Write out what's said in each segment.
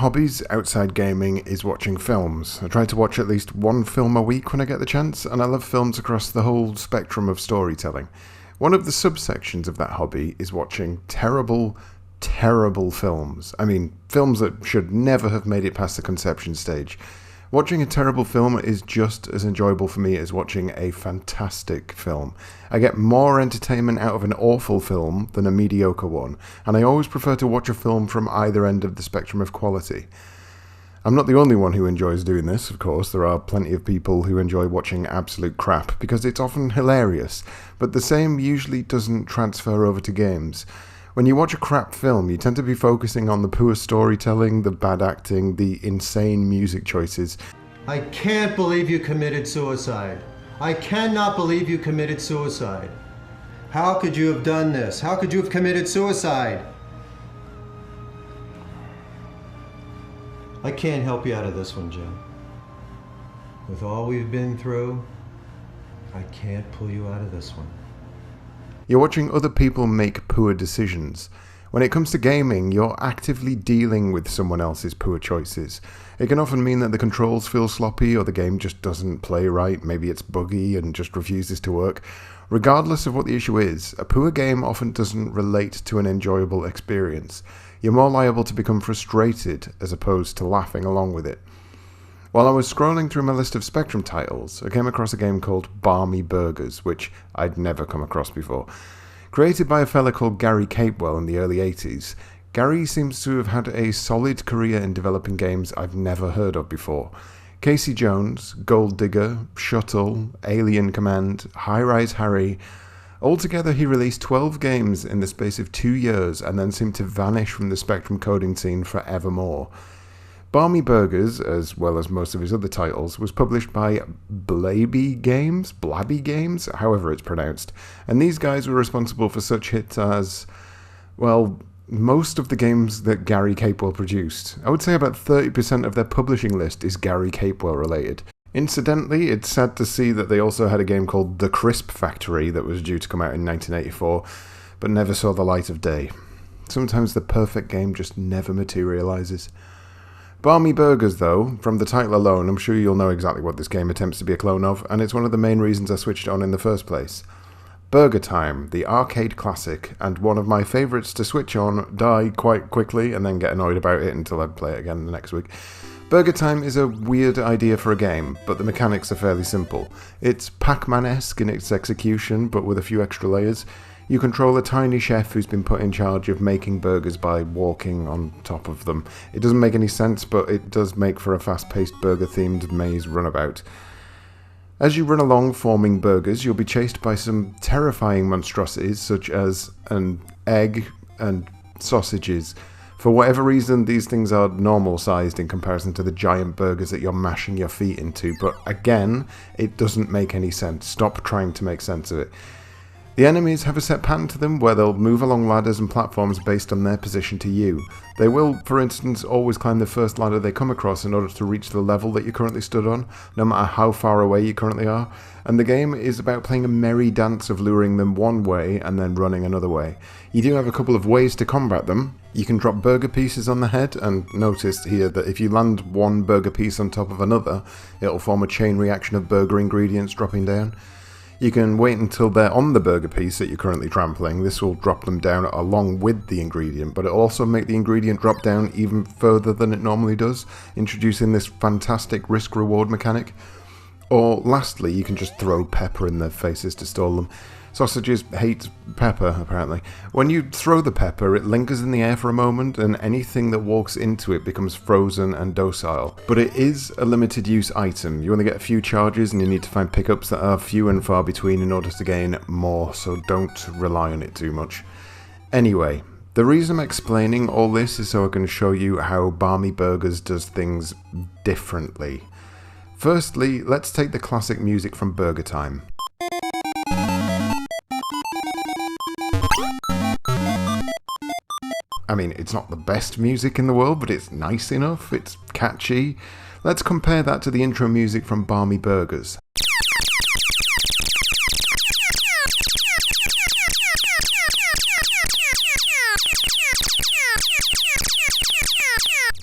hobbies outside gaming is watching films. I try to watch at least one film a week when I get the chance, and I love films across the whole spectrum of storytelling. One of the subsections of that hobby is watching terrible films. I mean, films that should never have made it past the conception stage. Watching a terrible film is just as enjoyable for me as watching a fantastic film. I get more entertainment out of an awful film than a mediocre one, and I always prefer to watch a film from either end of the spectrum of quality. I'm not the only one who enjoys doing this, of course. There are plenty of people who enjoy watching absolute crap, because it's often hilarious, but the same usually doesn't transfer over to games. When you watch a crap film, you tend to be focusing on the poor storytelling, the bad acting, the insane music choices. I can't believe you committed suicide. I cannot believe you committed suicide. How could you have done this? How could you have committed suicide? I can't help you out of this one, Jim. With all we've been through, I can't pull you out of this one. You're watching other people make poor decisions. When it comes to gaming, you're actively dealing with someone else's poor choices. It can often mean that the controls feel sloppy or the game just doesn't play right, maybe it's buggy and just refuses to work. Regardless of what the issue is, a poor game often doesn't relate to an enjoyable experience. You're more liable to become frustrated as opposed to laughing along with it. While I was scrolling through my list of Spectrum titles, I came across a game called Barmy Burgers, which I'd never come across before. Created by a fella called Gary Capewell in the early 80s, Gary seems to have had a solid career in developing games I've never heard of before. Casey Jones, Gold Digger, Shuttle, Alien Command, High Rise Harry. Altogether, he released 12 games in the space of 2 years and then seemed to vanish from the Spectrum coding scene forevermore. Barmy Burgers, as well as most of his other titles, was published by Blabby Games, however it's pronounced, and these guys were responsible for such hits as, well, most of the games that Gary Capewell produced. I would say about 30% of their publishing list is Gary Capewell related. Incidentally, it's sad to see that they also had a game called The Crisp Factory that was due to come out in 1984, but never saw the light of day. Sometimes the perfect game just never materializes. Barmy Burgers, though, from the title alone, I'm sure you'll know exactly what this game attempts to be a clone of, and it's one of the main reasons I switched it on in the first place. Burger Time, the arcade classic, and one of my favourites to switch on, die quite quickly and then get annoyed about it until I play it again the next week. Burger Time is a weird idea for a game, but the mechanics are fairly simple. It's Pac-Man-esque in its execution, but with a few extra layers. You control a tiny chef who's been put in charge of making burgers by walking on top of them. It doesn't make any sense, but it does make for a fast-paced burger-themed maze runabout. As you run along forming burgers, you'll be chased by some terrifying monstrosities such as an egg and sausages. For whatever reason, these things are normal-sized in comparison to the giant burgers that you're mashing your feet into, but again, it doesn't make any sense. Stop trying to make sense of it. The enemies have a set pattern to them where they'll move along ladders and platforms based on their position to you. They will, for instance, always climb the first ladder they come across in order to reach the level that you're currently stood on, no matter how far away you currently are, and the game is about playing a merry dance of luring them one way and then running another way. You do have a couple of ways to combat them. You can drop burger pieces on the head, and notice here that if you land one burger piece on top of another, it'll form a chain reaction of burger ingredients dropping down. You can wait until they're on the burger piece that you're currently trampling. This will drop them down along with the ingredient, but it'll also make the ingredient drop down even further than it normally does, introducing this fantastic risk-reward mechanic. Or lastly, you can just throw pepper in their faces to stall them. Sausages hate pepper, apparently. When you throw the pepper, it lingers in the air for a moment, and anything that walks into it becomes frozen and docile. But it is a limited use item. You only get a few charges, and you need to find pickups that are few and far between in order to gain more, so don't rely on it too much. Anyway, the reason I'm explaining all this is so I can show you how Barmy Burgers does things differently. Firstly, let's take the classic music from Burger Time. I mean, it's not the best music in the world, but it's nice enough, it's catchy. Let's compare that to the intro music from Barmy Burgers.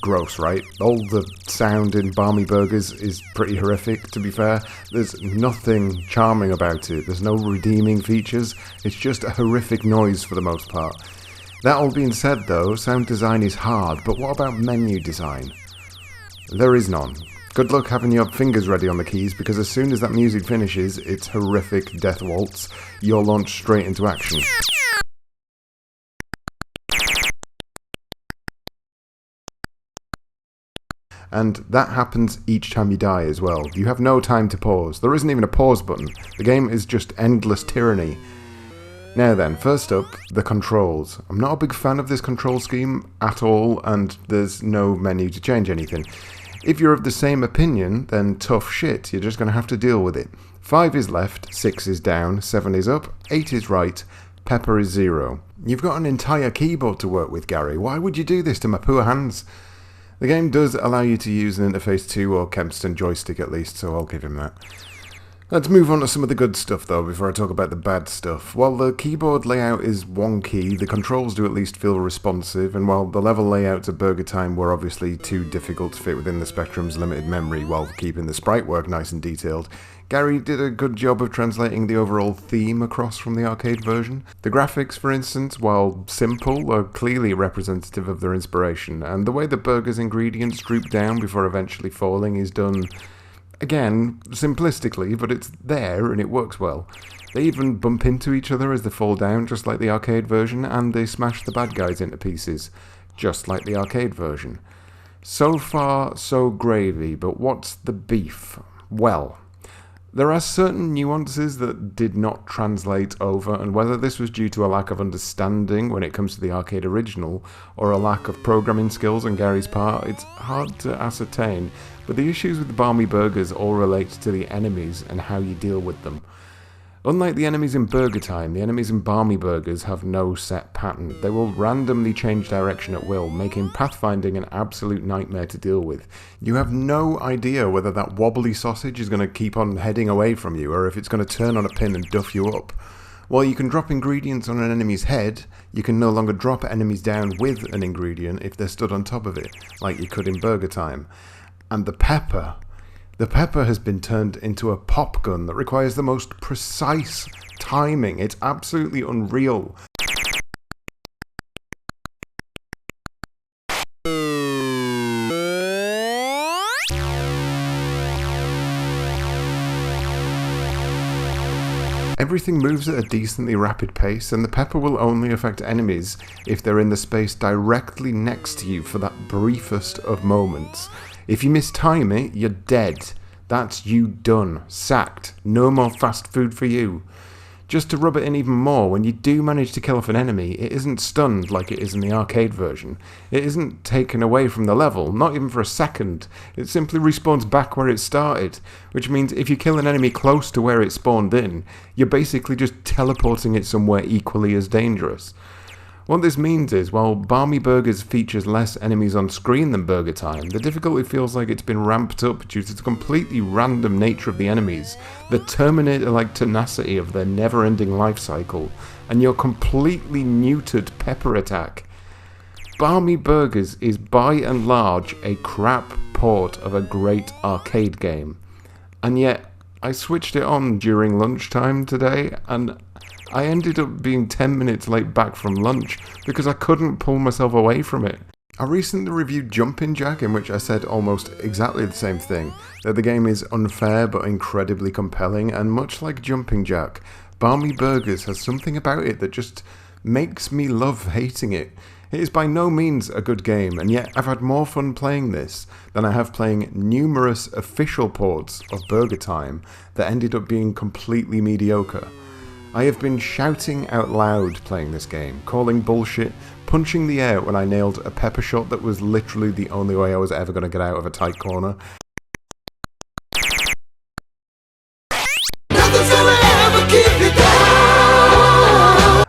gross, right? All the sound in Barmy Burgers is pretty horrific, to be fair. There's nothing charming about it. There's no redeeming features. It's just a horrific noise for the most part. That all being said, though, sound design is hard, but what about menu design? There is none. Good luck having your fingers ready on the keys, because as soon as that music finishes, its horrific death waltz, you're launched straight into action. And that happens each time you die as well. You have no time to pause. There isn't even a pause button. The game is just endless tyranny. Now then, first up, the controls. I'm not a big fan of this control scheme at all, and there's no menu to change anything. If you're of the same opinion, then tough shit, you're just going to have to deal with it. 5 is left, 6 is down, 7 is up, 8 is right, pepper is 0. You've got an entire keyboard to work with, Gary. Why would you do this to my poor hands? The game does allow you to use an Interface 2 or Kempston joystick at least, so I'll give him that. Let's move on to some of the good stuff though before I talk about the bad stuff. While the keyboard layout is wonky, the controls do at least feel responsive, and while the level layouts at Burger Time were obviously too difficult to fit within the Spectrum's limited memory while keeping the sprite work nice and detailed, Gary did a good job of translating the overall theme across from the arcade version. The graphics, for instance, while simple, are clearly representative of their inspiration, and the way the burger's ingredients droop down before eventually falling is done, again, simplistically, but it's there and it works well. They even bump into each other as they fall down, just like the arcade version, and they smash the bad guys into pieces, just like the arcade version. So far, so gravy, but what's the beef? Well, there are certain nuances that did not translate over, and whether this was due to a lack of understanding when it comes to the arcade original, or a lack of programming skills on Gary's part, it's hard to ascertain, but the issues with the Barmy Burgers all relate to the enemies and how you deal with them. Unlike the enemies in Burger Time, the enemies in Barmy Burgers have no set pattern. They will randomly change direction at will, making pathfinding an absolute nightmare to deal with. You have no idea whether that wobbly sausage is going to keep on heading away from you, or if it's going to turn on a pin and duff you up. While you can drop ingredients on an enemy's head, you can no longer drop enemies down with an ingredient if they're stood on top of it, like you could in Burger Time. And the pepper has been turned into a pop gun that requires the most precise timing. It's absolutely unreal. Everything moves at a decently rapid pace, and the pepper will only affect enemies if they're in the space directly next to you for that briefest of moments. If you mistime it, you're dead. That's you done. Sacked. No more fast food for you. Just to rub it in even more, when you do manage to kill off an enemy, it isn't stunned like it is in the arcade version. It isn't taken away from the level, not even for a second. It simply respawns back where it started, which means if you kill an enemy close to where it spawned in, you're basically just teleporting it somewhere equally as dangerous. What this means is, while Barmy Burgers features less enemies on screen than Burger Time, the difficulty feels like it's been ramped up due to the completely random nature of the enemies, the Terminator-like tenacity of their never-ending life cycle, and your completely neutered pepper attack. Barmy Burgers is by and large a crap port of a great arcade game, and yet I switched it on during lunchtime today, and I ended up being 10 minutes late back from lunch because I couldn't pull myself away from it. I recently reviewed Jumping Jack, in which I said almost exactly the same thing, that the game is unfair but incredibly compelling, and much like Jumping Jack, Barmy Burgers has something about it that just makes me love hating it. It is by no means a good game, and yet I've had more fun playing this than I have playing numerous official ports of Burger Time that ended up being completely mediocre. I have been shouting out loud playing this game, calling bullshit, punching the air when I nailed a pepper shot that was literally the only way I was ever going to get out of a tight corner.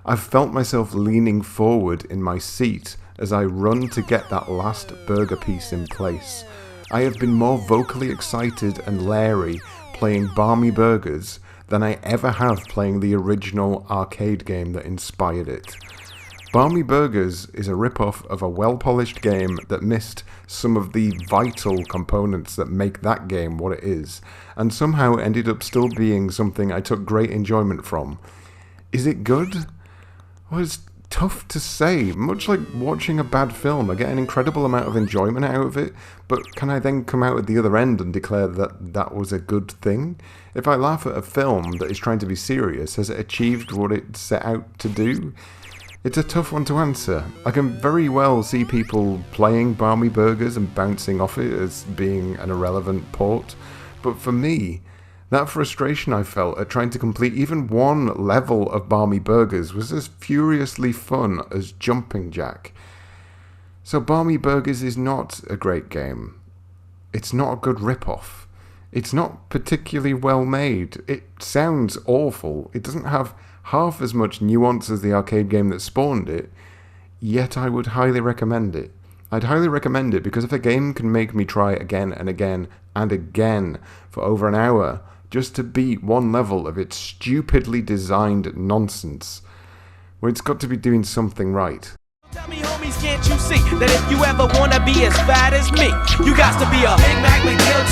I've felt myself leaning forward in my seat as I run to get that last burger piece in place. I have been more vocally excited and leery playing Barmy Burgers than I ever have playing the original arcade game that inspired it. Barmy Burgers is a rip-off of a well-polished game that missed some of the vital components that make that game what it is, and somehow ended up still being something I took great enjoyment from. Is it good? Well, it's tough to say. Much like watching a bad film, I get an incredible amount of enjoyment out of it, but can I then come out at the other end and declare that that was a good thing? If I laugh at a film that is trying to be serious, has it achieved what it set out to do? It's a tough one to answer. I can very well see people playing Barmy Burgers and bouncing off it as being an irrelevant port, but for me, that frustration I felt at trying to complete even one level of Barmy Burgers was as furiously fun as Jumping Jack. So Barmy Burgers is not a great game. It's not a good rip-off. It's not particularly well made. It sounds awful. It doesn't have half as much nuance as the arcade game that spawned it, yet I would highly recommend it. I'd highly recommend it because if a game can make me try again and again and again for over an hour just to beat one level of its stupidly designed nonsense, well, it's got to be doing something right. Tell me, homies, can't you see that if you ever wanna be as fat as me, you got to be a Big Mac, McGill,